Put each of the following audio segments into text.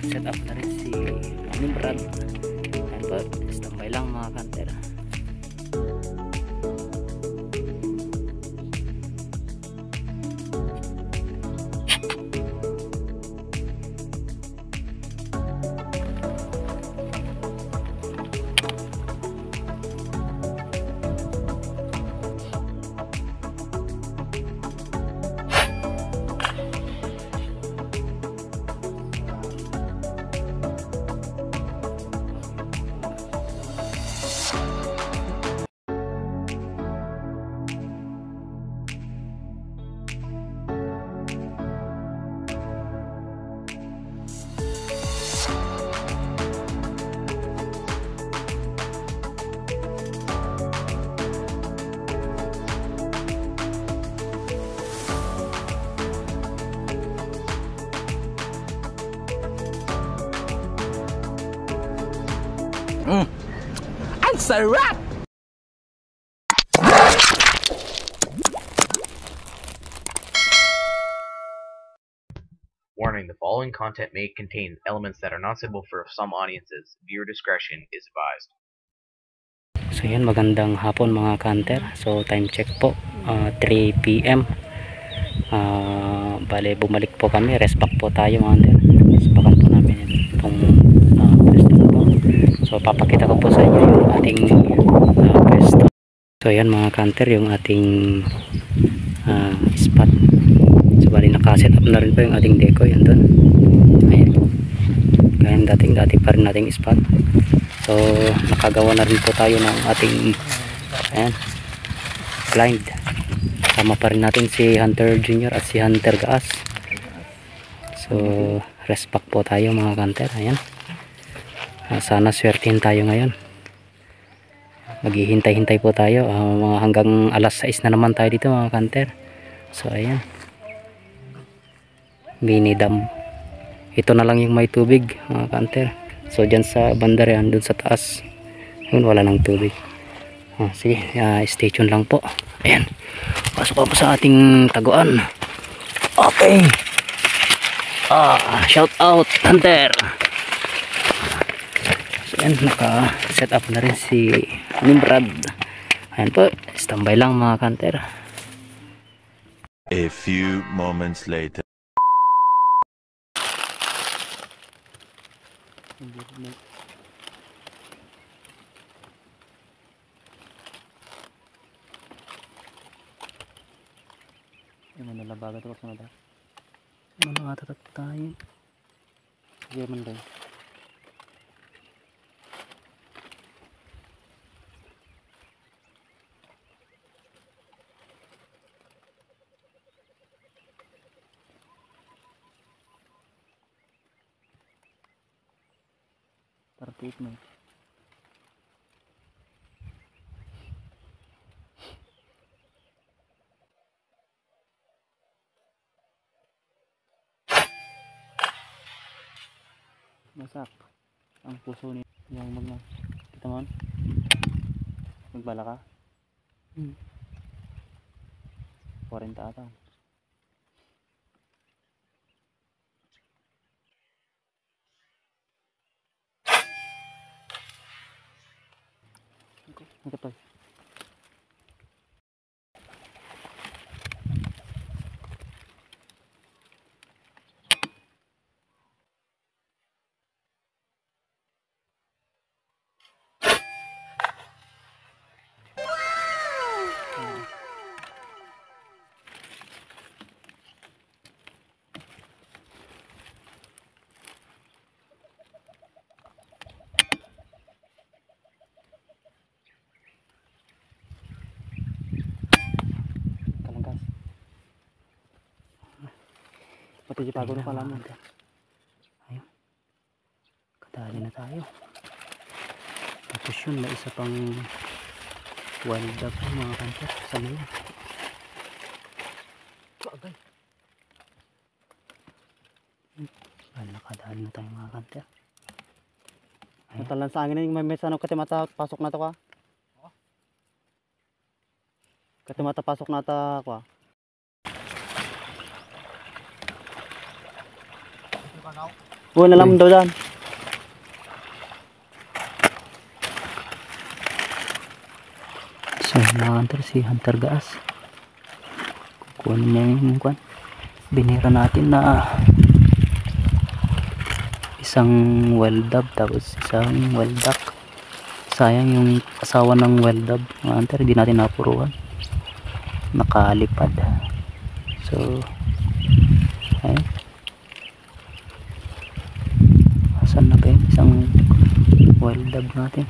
Set up na rin si Nimrod. Ayan po, standby lang mga kanter. Ang sarap! Warning, the following content may contain elements that are not suitable for some audiences. Viewer discretion is advised. So yun, magandang hapon mga kanter. So time check po, 3 PM. Bale, bumalik po kami. Rest back po tayo mga kanter. Rest backan po namin itong pwesto na po. So papakita ko po sa inyo yung ating pwesto. So yan mga kanter, yung ating spot. So bali nakaset up na rin po yung ating deco. Yan doon. Ayan. Kaya dati pa rin nating spot. So nakagawa na rin po tayo ng ating ayan, blind. Sama pa rin natin si Hunter Junior at si Hunter Gaas. So rest back po tayo mga kanter. Ayan. Sana swertihin tayo ngayon. Maghihintay-hintay po tayo. Mga hanggang alas 6 na naman tayo dito mga kanter. So ayan. Mini dam. Ito na lang yung may tubig mga kanter. So dyan sa bandar yan, dun sa taas yun, wala ng tubig. Sige, stay tuned lang po. Ayan, pasok po sa ating taguan. Okay, shout out Hunter. So yan, naka set up na rin si Nimrod. Ayan po, standby lang mga kanter. A few moments later. Ano nalabaga ito sa nada? Ano nakatatat tayo? Sige man daw. Perfect man. Masak ang puso niya yung mga kita mo magbala ka 40 ata okay. Pati si Pago na pala mo. Ayun. Kadali na tayo. Tapos yun, may isa pang wild dog mga kanter. Saan yun? Agay. Nakadali na tayo mga kanter. Matalan sa angin na yung may sanok katimata pasok na to ka. Katimata pasok na ta ka. Buwan na lang daw dyan. So mga kanter, si Hunter Gaas. Kukunin niya yung kwan. Binira natin na isang wild dove tapos isang wild duck. Sayang yung asawa ng wild dove mga kanter, hindi natin napuruan, nakalipad. So ayun, asan na ba yung isang wild dove natin?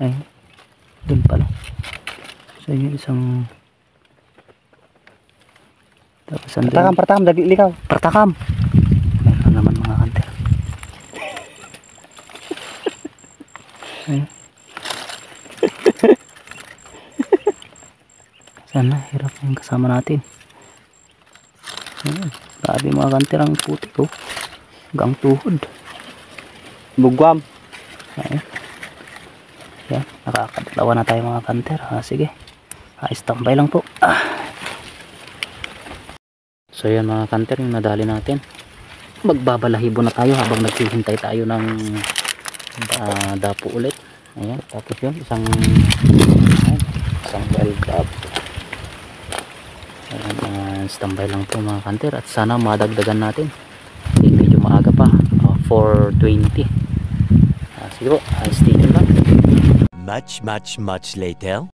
Ayun, dun pala. So yun isang Pertakam, likaw. Pertakam. Meron naman mga kanter. Sana hirap yung kasama natin. Grabe mga kanter ang puti ko. Hanggang tuhod. Bugwam. Yan, nakakadalawa na tayo mga kanter. Sige. Standby lang po. So yan mga kanter, yung nadali natin. Magbabalahibo na tayo habang naghihintay tayo ng dapo ulit. Ayan, tapos yun isang wild dove. Ayan, standby lang po mga kanter at sana madagdagan natin. Medyo maaga pa, 4:20. Sige po, stay tuned lang. Much later.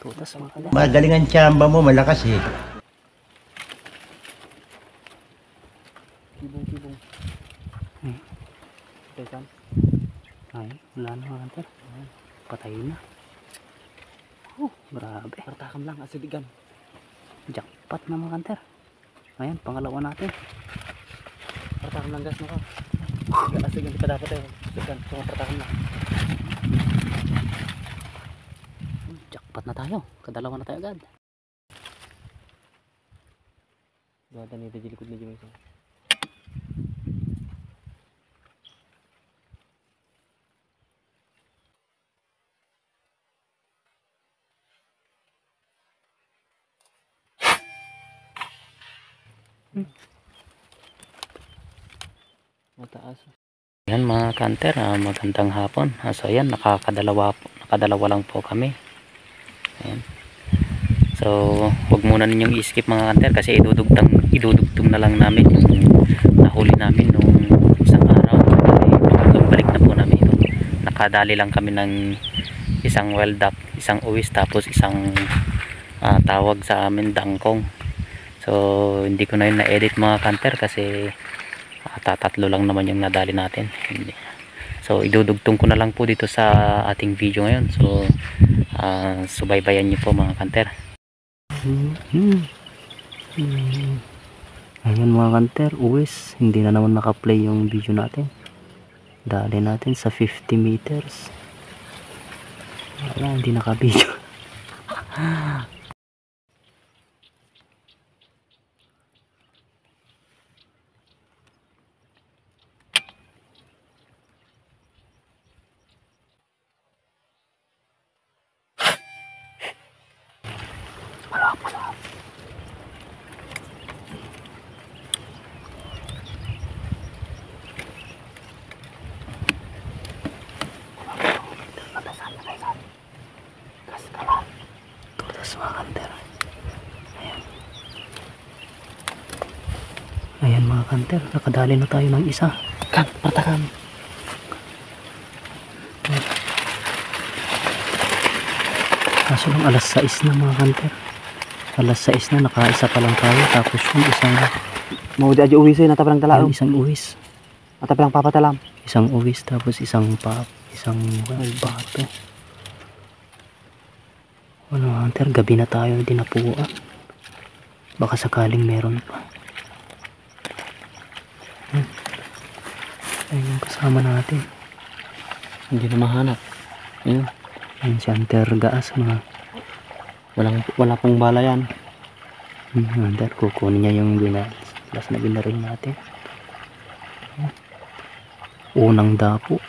Tutas mga kanter. Magaling ang tsamba mo, malakas eh. Kibong. Tekan. Ay, wala na mga kanter. Patay na. Grabe. Pertakam lang, asidigan. Jackpot na mga kanter. Ayan, pangalawa natin. Pertakam lang gas na ka. Asigan kita dapat eh. Asigan, pertakam lang. Jackpot na tayo. Kadalawa na tayo agad. Gada nito jilikod na dyan isa. Mataas. Yan mga kanter, magandang hapon. So yan, nakadalawa lang po kami. Ayan. So wag muna ninyong i-skip mga kanter kasi idudugtong na lang namin yung nahuli namin nung isang araw. Balik na po namin ito. Nakadali lang kami ng isang wild duck, isang uwis, tapos isang tawag sa amin dangkong. So hindi ko na yun na-edit mga kanter kasi tatlo lang naman yung nadali natin. So idudugtong ko na lang po dito sa ating video ngayon. So subaybayan niyo po mga kanter. Ayun mga kanter, uwis, hindi na naman naka-play yung video natin. Dali natin sa 50 meters. Wala, hindi naka-video. Ayan mga kanter, nakadali na tayo ng isa. Partakam. Kaso lang alas 6 na mga kanter. Alas 6 na, nakaisa pa lang tayo. Tapos yung isang Mau di aja uwis eh, nata parang talaom. yung isang uwis. Nata parang papatalam. Isang uwis tapos isang bato. Ano hunter, gabi na tayo dinapuan. Baka sakaling meron pa. Ayun yung kasama natin. Hindi na mahanap. Ayun. Ayun si Hunter Gaas mga. Wala pong bala yan. Hunter, kukunin niya yung last na binaril natin. Unang dapo.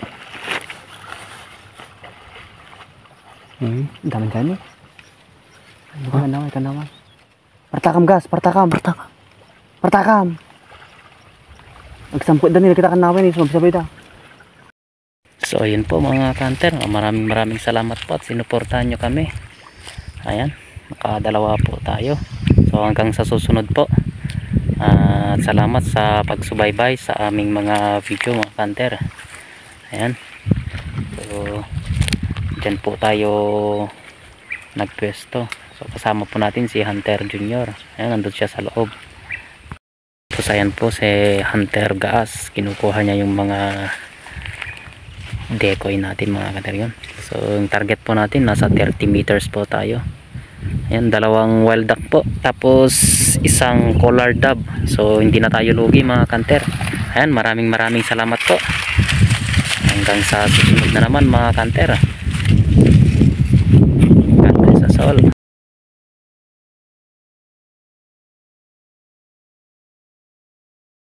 Daming kani. Ano naman. Partakam gas, partakam. Nagsamput din kita kanawin eh, sabay da. So ayun po mga kanter, maraming salamat po at sinuportahan nyo kami. Ayan, nakadalawa po tayo. So hanggang sa susunod po. Salamat sa pagsubaybay sa aming mga video mga kanter. Ayan. So dyan po tayo nagpwesto. So kasama po natin si Hunter Junior. Ayan, nandun siya sa loob. Tapos ayan po si Hunter Gaas, kinukuha niya yung mga decoy natin mga kanter yun. So yung target po natin nasa 30 meters po tayo. Ayan, dalawang wild duck po, tapos isang collar dove. So hindi na tayo lugi mga kanter. Ayan, maraming salamat po. Hanggang sa susunod na naman mga kanter. God bless us all.